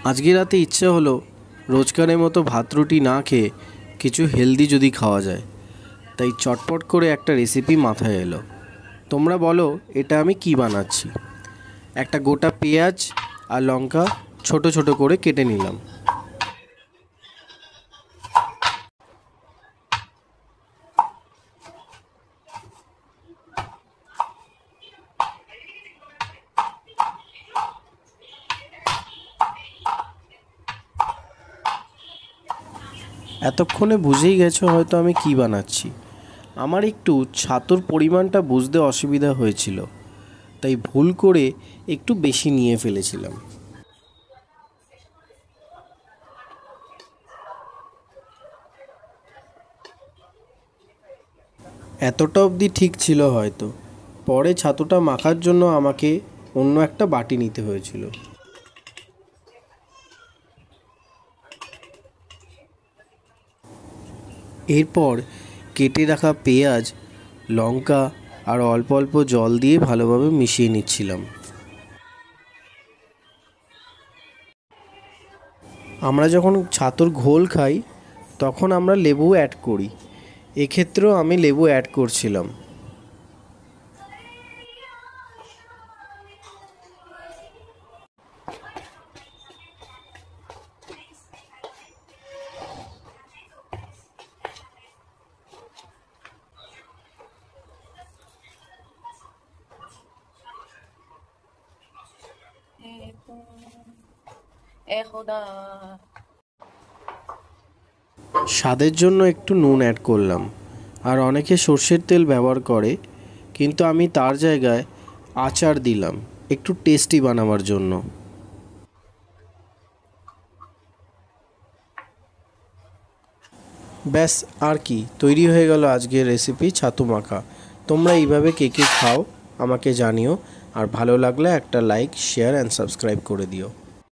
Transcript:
আজকে রাতে ইচ্ছে হলো রোজকারের মতো ভাত রুটি না খেয়ে কিছু হেলদি যদি খাওয়া যায়, তাই চটপট করে একটা রেসিপি মাথায় এলো। তোমরা বলো এটা আমি কি বানাচ্ছি। একটা গোটা পেঁয়াজ আর লঙ্কা ছোট ছোট করে কেটে নিলাম। এতক্ষণে বুঝেই গেছো হয়তো আমি কি বানাচ্ছি। আমার একটু ছাতুর পরিমাণটা বুঝতে অসুবিধা হয়েছিল, তাই ভুল করে একটু বেশি নিয়ে ফেলেছিলাম। এতটা অবধি ঠিক ছিল হয়তো, পরে ছাতুটা মাখার জন্য আমাকে অন্য একটা বাটি নিতে হয়েছিল। এরপর কেটে রাখা পেঁয়াজ, লঙ্কা আর অল্প অল্প জল দিয়ে ভালোভাবে মিশিয়ে নিচ্ছিলাম। আমরা যখন ছাতুর ঘোল খাই তখন আমরা লেবু অ্যাড করি, এক্ষেত্রেও আমি লেবু অ্যাড করছিলাম। স্বাদের জন্য একটু নুন অ্যাড করলাম, আর অনেকে সর্ষের তেল ব্যবহার করে, কিন্তু আমি তার জায়গায় আচার দিলাম একটু টেস্টি বানাবার জন্য। ব্যাস, আর কি, তৈরি হয়ে গেল আজকের রেসিপি ছাতু মাখা। তোমরা এইভাবে কে কে খাও আমাকে জানিও, আর ভালো লাগলে একটা লাইক, শেয়ার অ্যান্ড সাবস্ক্রাইব করে দিও।